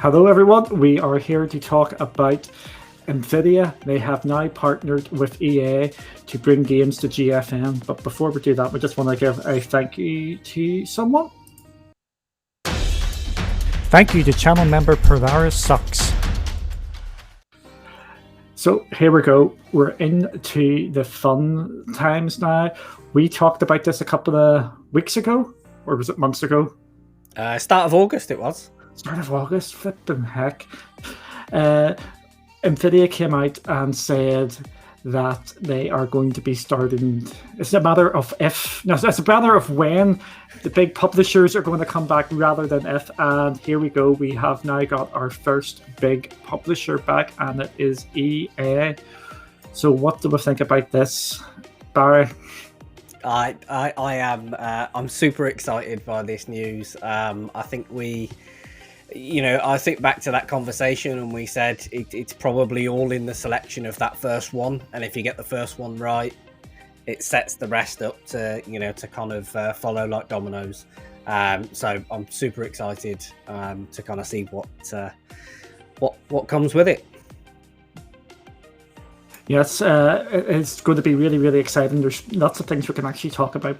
Hello everyone, we are here to talk about NVIDIA. They have now partnered with EA to bring games to GFN, but before we do that, we just want to give a thank you to someone. Thank you to channel member Pervaris Sucks. So here we go, we're into the fun times now. We talked about this a couple of weeks ago, or was it months ago? Start of August it was. Start of August, flipping heck. NVIDIA came out and said that they are going to be starting. It's a matter of if. No, it's a matter of when the big publishers are going to come back rather than if. And here we go. We have now got our first big publisher back, and it is EA. So, what do we think about this, Barry? I am. I'm super excited by this news. I think I think back to that conversation and we said it's probably all in the selection of that first one. And if you get the first one right, it sets the rest up to kind of follow like dominoes. So I'm super excited to kind of see what comes with it. Yes, it's going to be really, really exciting. There's lots of things we can actually talk about.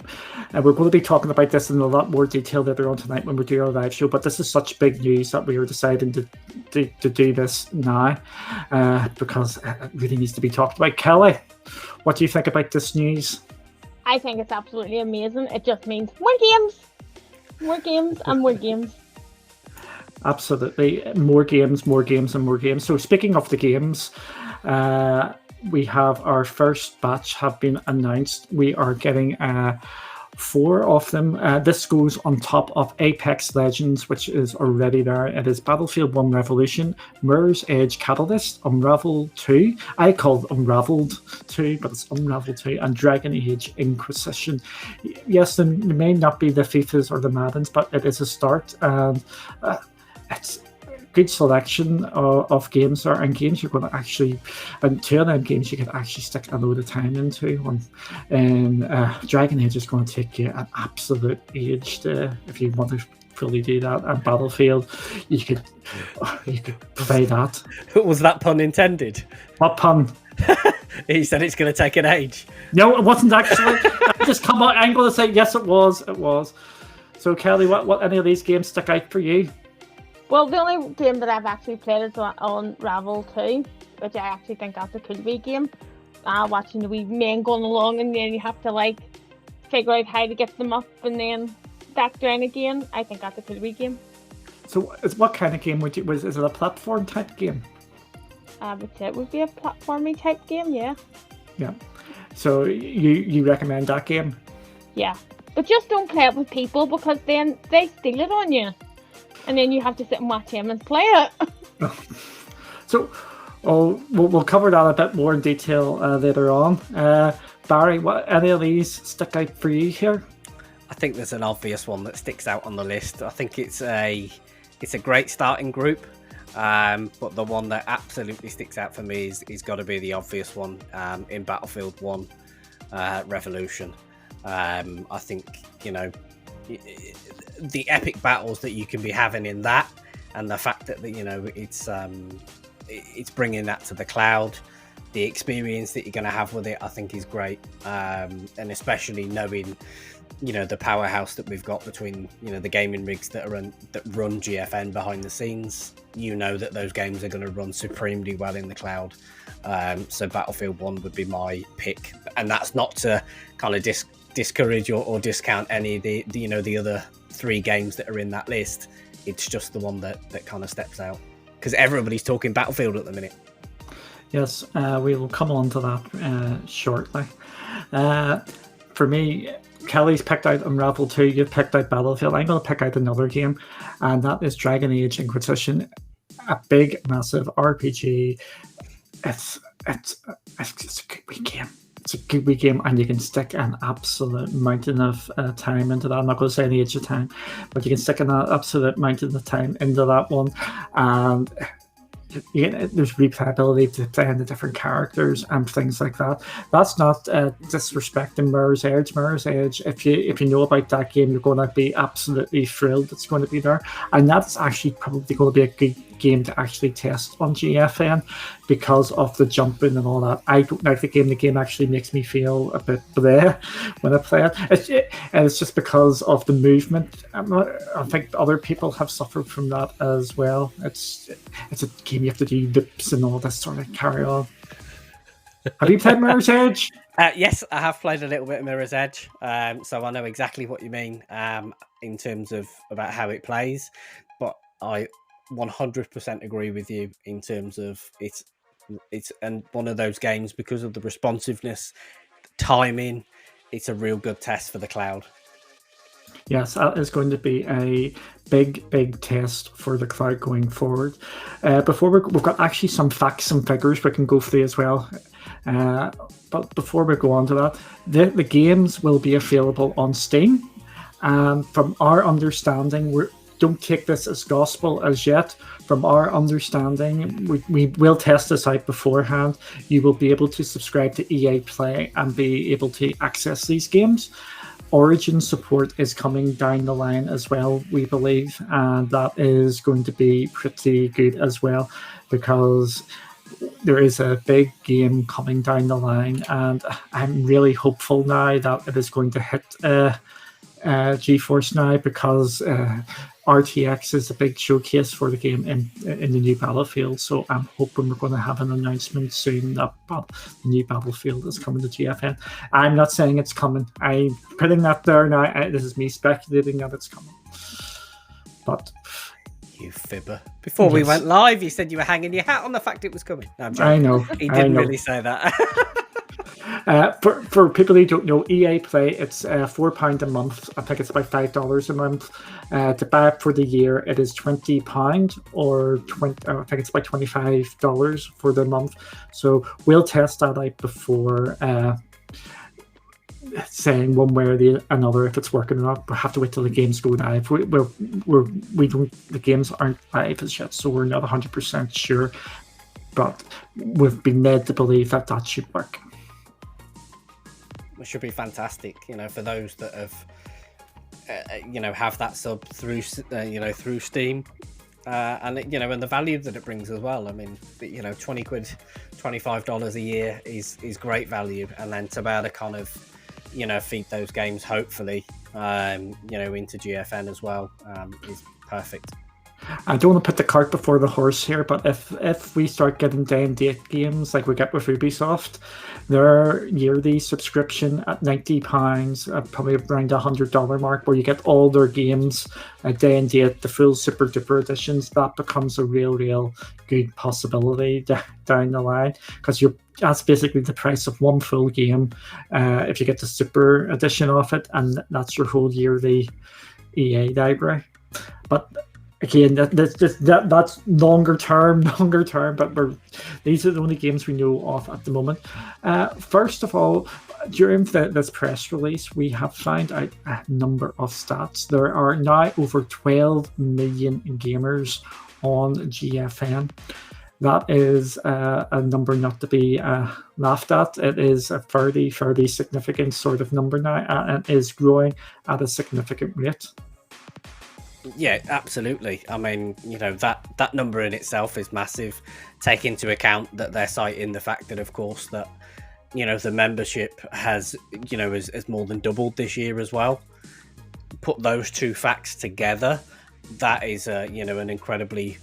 We're going to be talking about this in a lot more detail later on tonight when we do our live show, but this is such big news that we are deciding to do this now because it really needs to be talked about. Kelly, what do you think about this news? I think it's absolutely amazing. It just means more games and more games. Absolutely. More games and more games. So speaking of the games, we have our first batch have been announced. We are getting 4 of them. This goes on top of Apex Legends, which is already there. It is Battlefield 1 Revolution, Mirror's Edge Catalyst, Unravel 2. I call it Unraveled 2, but it's Unravel 2, and Dragon Age Inquisition. Yes, it may not be the FIFAs or the Maddens, but it is a start. And it's good selection of games there, and games you're going to actually, and 2 of them games you can actually stick a load of time into. And Dragon Age is going to take you an absolute age to, if you want to fully do that. And Battlefield, you could play that. Was that pun intended? What pun? He said it's going to take an age. No, it wasn't actually. I'm going to say yes, it was. So Kelly, what any of these games stick out for you? Well, the only game that I've actually played is Unravel 2, which I actually think that's a cool wee game. Watching the wee men going along, and then you have to figure out how to get them up and then back down again. I think that's a cool wee game. So, what kind of game is it? A platform type game? I would say it would be a platformy type game, yeah. Yeah. So you recommend that game? Yeah, but just don't play it with people because then they steal it on you. And then you have to sit and watch him and play it. So, we'll cover that a bit more in detail later on. Barry, any of these stick out for you here? I think there's an obvious one that sticks out on the list. I think it's a great starting group, but the one that absolutely sticks out for me is got to be the obvious one in Battlefield 1 Revolution. I think the epic battles that you can be having in that, and the fact that it's bringing that to the cloud, the experience that you're going to have with it, I think is great, and especially knowing the powerhouse that we've got between the gaming rigs that run GFN behind the scenes. That those games are going to run supremely well in the cloud. So Battlefield 1 would be my pick, and that's not to kind of discourage or discount any of the other 3 games that are in that list. It's just the one that kind of steps out because everybody's talking Battlefield at the minute. Yes, we will come on to that shortly. For me, Kelly's picked out Unravel 2, you've picked out Battlefield. I'm going to pick out another game, and that is Dragon Age Inquisition, a big, massive RPG. It's a good wee game. It's a good wee game, and you can stick an absolute mountain of time into that. I'm not going to say any age of time, but you can stick an absolute mountain of time into that one. And there's replayability to playing the different characters and things like that. That's not disrespecting Mirror's Edge. Mirror's Edge, if you know about that game, you're going to be absolutely thrilled it's going to be there. And that's actually probably going to be a good game to actually test on GFN because of the jumping and all that. I don't like the game. The game actually makes me feel a bit bleh when I play it. It's just because of the movement. I think other people have suffered from that as well. It's a game you have to do loops and all this sort of carry on. Have you played Mirror's Edge? Yes, I have played a little bit of Mirror's Edge, so I know exactly what you mean in terms of about how it plays. But I 100% agree with you in terms of it's and one of those games because of the responsiveness, the timing. It's a real good test for the cloud. Yes, that is going to be a big test for the cloud going forward. Before we've got actually some facts and figures we can go through as well. But before we go on to that, the games will be available on Steam. From our understanding, don't take this as gospel as yet. From our understanding, we will test this out beforehand. You will be able to subscribe to EA Play and be able to access these games. Origin support is coming down the line as well, we believe, and that is going to be pretty good as well because there is a big game coming down the line, and I'm really hopeful now that it is going to hit GeForce Now because RTX is a big showcase for the game in the new Battlefield. So I'm hoping we're going to have an announcement soon that the new Battlefield is coming to GFN. I'm not saying it's coming. I'm putting that there now. This is me speculating that it's coming. But you fibber. Before we went live, you said you were hanging your hat on the fact it was coming. No, I'm joking. I know. He didn't really say that. For people who don't know, EA Play, it's £4 a month. I think it's about $5 a month. To buy it for the year, it is £20 or I think it's about $25 for the month. So we'll test that out before saying one way or the another if it's working or not. We'll have to wait till the games go live. The games aren't live as yet, so we're not 100% sure. But we've been led to believe that should work. It should be fantastic, for those that have, have that sub through, through Steam, and and the value that it brings as well. I mean, £20, $25 a year is great value, and then to be able to kind of, feed those games hopefully, into GFN as well, is perfect. I don't want to put the cart before the horse here, but if we start getting day-and-date games like we get with Ubisoft, their yearly subscription at £90, probably around $100 mark, where you get all their games day-and-date, the full super duper editions, that becomes a real good possibility down the line, because that's basically the price of one full game if you get the super edition of it, and that's your whole yearly EA library. But again, that's longer term, but these are the only games we know of at the moment. First of all, during this press release, we have found out a number of stats. There are now over 12 million gamers on GFN. That is a number not to be laughed at. It is a fairly significant sort of number now, and is growing at a significant rate. Yeah, absolutely. I mean, that number in itself is massive. Take into account that they're citing the fact that, of course, that the membership has more than doubled this year as well. Put those two facts together, that is an incredibly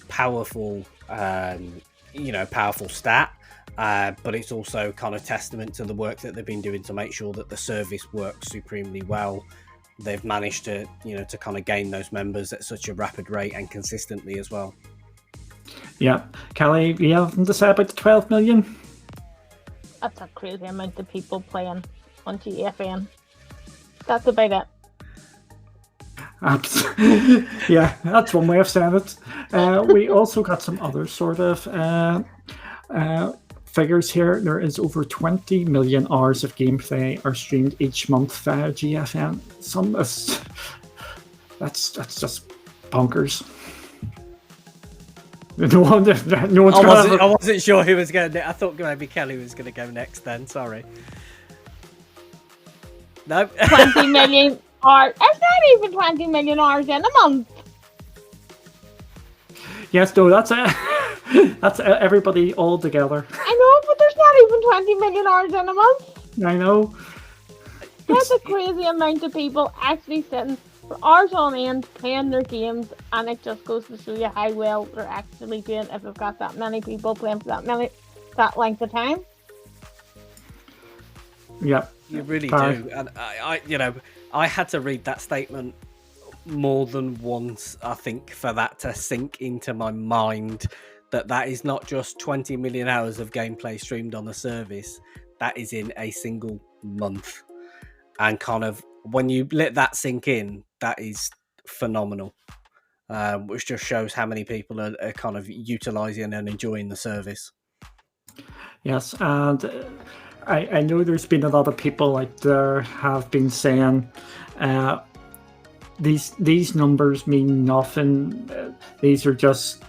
powerful powerful stat. But it's also kind of testament to the work that they've been doing to make sure that the service works supremely well. They've managed to, to kind of gain those members at such a rapid rate and consistently as well. Yeah. Callie, you have anything to say about the 12 million? That's a crazy amount of people playing on GFN. That's about it. Yeah, that's one way of saying it. We also got some other sort of figures here. There is over 20 million hours of gameplay are streamed each month via GFN. That's just bonkers. No one, no one's I wasn't sure who was going to... I thought maybe Kelly was going to go next then, sorry. No. 20 million hours. It's not even 20 million hours in a month. Yes, no, that's it. That's everybody all together. I know, but there's not even 20 million hours in a month. I know. That's a crazy amount of people actually sitting for hours on end playing their games, and it just goes to show you how well they're actually doing if they've got that many people playing for that length of time. Yeah, you really do. And I had to read that statement more than once, I think, for that to sink into my mind, that is not just 20 million hours of gameplay streamed on the service, that is in a single month. And kind of when you let that sink in, that is phenomenal, which just shows how many people are kind of utilising and enjoying the service. Yes, and I know there's been a lot of people out there have been saying these numbers mean nothing. These are just...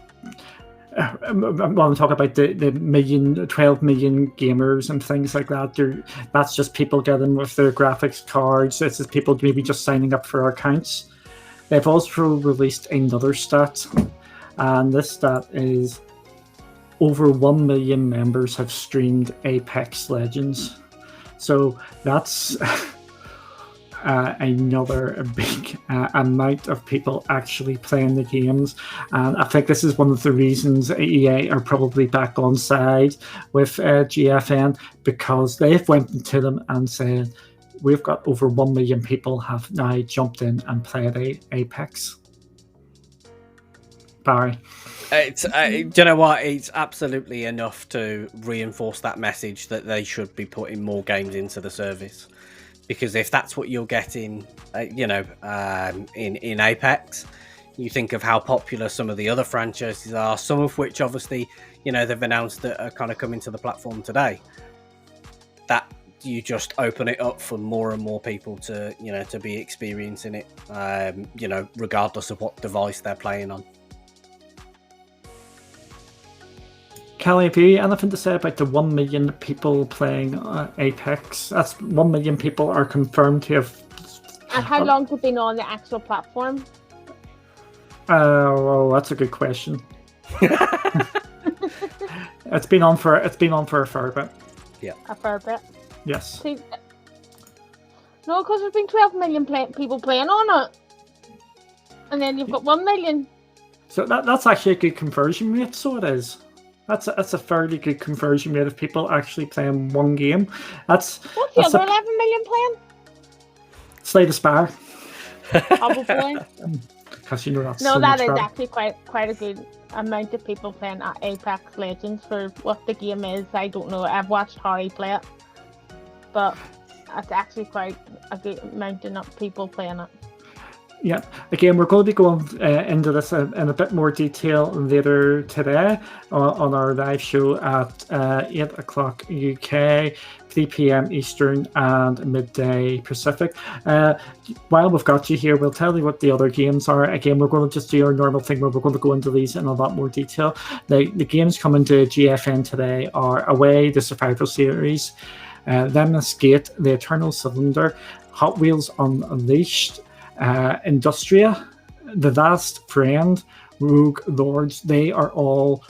I want to talk about the 12 million gamers and things like that. That's just people getting with their graphics cards. It's just people maybe just signing up for accounts. They've also released another stat, and this stat is over 1 million members have streamed Apex Legends. So that's another big amount of people actually playing the games, and I think this is one of the reasons EA are probably back on side with GFN, because they've went to them and said, we've got over 1 million people have now jumped in and played Apex. Barry? It's do you know what? It's absolutely enough to reinforce that message that they should be putting more games into the service. Because if that's what you're getting, in Apex, you think of how popular some of the other franchises are, some of which obviously, they've announced that are kind of coming to the platform today. That you just open it up for more and more people to, to be experiencing it, regardless of what device they're playing on. Kelly, have you anything to say about the 1 million people playing Apex? That's 1 million people are confirmed to have. And how long have they been on the actual platform? Well, that's a good question. It's been on for a fair bit. Yeah, a fair bit. Yes. No, because there's been 12 million people playing on it, and then you've got 1 million. So that's actually a good conversion rate. So it is. That's a fairly good conversion rate of people actually playing one game. What's the other 11 million playing? Slay the Spire. Probably. Because that's that is actually quite a good amount of people playing at Apex Legends for what the game is. I don't know. I've watched Harry play it, but it's actually quite a good amount of people playing it. Yeah, again, we're going to be going into this in a bit more detail later today on our live show at 8 o'clock UK, 3 p.m. Eastern and midday Pacific. While we've got you here, we'll tell you what the other games are. Again, we're going to just do our normal thing where we're going to go into these in a lot more detail. The games coming to GFN today are Away, the Survival Series, Lemnis Gate, The Eternal Cylinder, Hot Wheels Unleashed, Industria, The Last Friend, Rogue Lords. They are all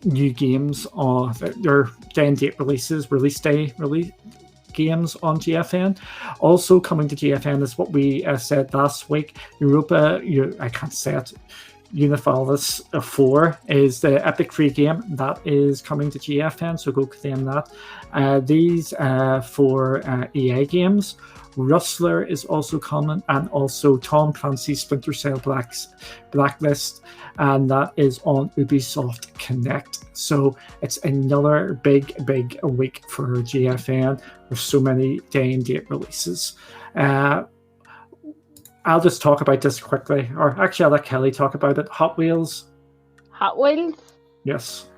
new games. They're day and date release games on GFN. Also coming to GFN is what we said last week. I can't say it. Unifalis 4 is the epic free game that is coming to GFN, so go claim that. These for EA games. Rustler is also coming, and also Tom Clancy's Splinter Cell Blacklist, and that is on Ubisoft Connect. So it's another big week for GFN with so many day and date releases. I'll just talk about this quickly, or actually I'll let Kelly talk about it. Hot Wheels. Hot Wheels? Yes.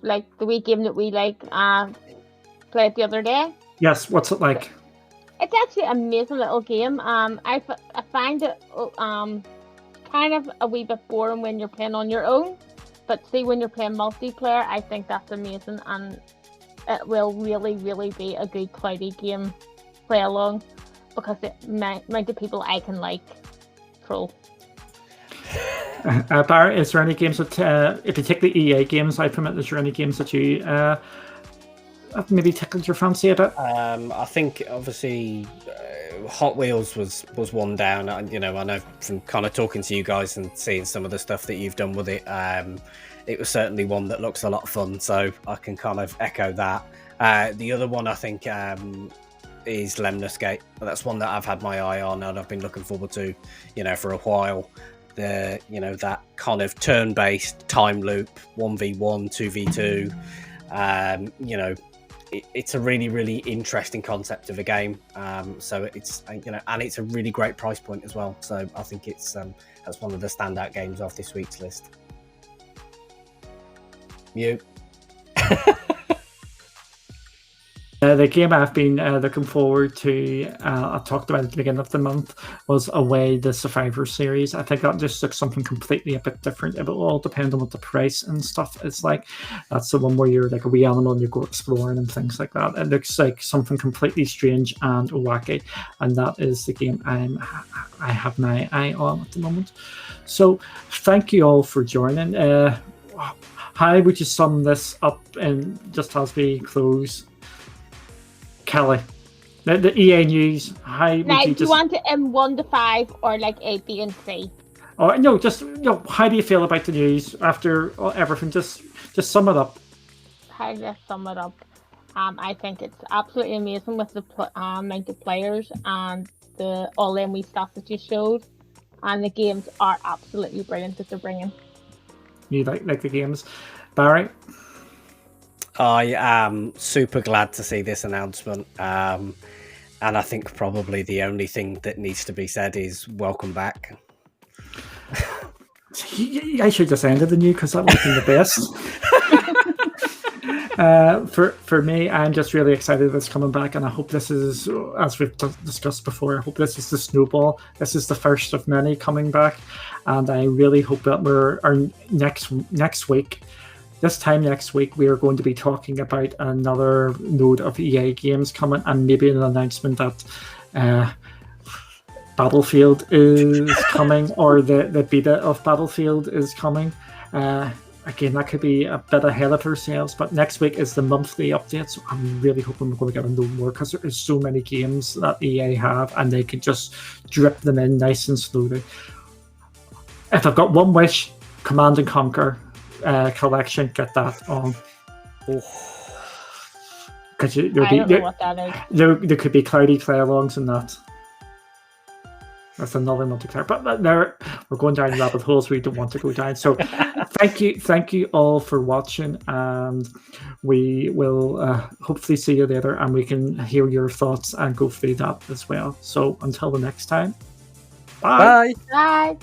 Like the wee game that we played the other day? Yes, what's it like? It's actually an amazing little game. I find it kind of a wee bit boring when you're playing on your own. But see, when you're playing multiplayer, I think that's amazing, and it will really, really be a good cloudy game play along, because the amount of people I can troll. Barry, is there any games that, if you take the EA games out from it, is there any games that you have maybe tickled your fancy a bit? I think obviously Hot Wheels was one down. I know from kind of talking to you guys and seeing some of the stuff that you've done with it, it was certainly one that looks a lot of fun. So I can kind of echo that. The other one I think is Lemniscate. That's one that I've had my eye on and I've been looking forward to, for a while. That kind of turn-based time loop, 1v1, 2v2. It's a really, really interesting concept of a game. So it's and it's a really great price point as well. So I think it's that's one of the standout games off this week's list. You. The game I've been looking forward to, I talked about at the beginning of the month, was Away, the Survivor series. I think that just looks something completely a bit different. It will all depend on what the price and stuff is like. That's the one where you're like a wee animal and you go exploring and things like that. It looks like something completely strange and wacky, and that is the game I have my eye on at the moment. So thank you all for joining. How would you sum this up in just as we close? Kelly, the EA news. How would now, you do you want it in 1 to 5 or like A, B, and C? Oh no, just how do you feel about the news after everything? Just sum it up. How do I sum it up? I think it's absolutely amazing with the amount of players and all them wee stuff that you showed, and the games are absolutely brilliant that they're bringing. You like the games, Barry? I am super glad to see this announcement, and I think probably the only thing that needs to be said is welcome back. I should just ended the news because that would have been the best. For me, I'm just really excited that it's coming back, and I hope this is, as we've discussed before, I hope this is the snowball. This is the first of many coming back, and I really hope that our next week. This time next week, we are going to be talking about another load of EA games coming, and maybe an announcement that Battlefield is coming, or the beta of Battlefield is coming. Again, that could be a bit ahead of ourselves, but next week is the monthly update, so I'm really hoping we're going to get a load more, because there is so many games that EA have, and they could just drip them in nice and slowly. If I've got one wish, Command and Conquer collection, get that on. Because I don't know what that is. There could be cloudy play-alongs in that. That's another multiplayer, but we're going down rabbit holes we don't want to go down. So thank you all for watching, and we will hopefully see you later, and we can hear your thoughts and go through that as well. So until the next time, bye. Bye. Bye.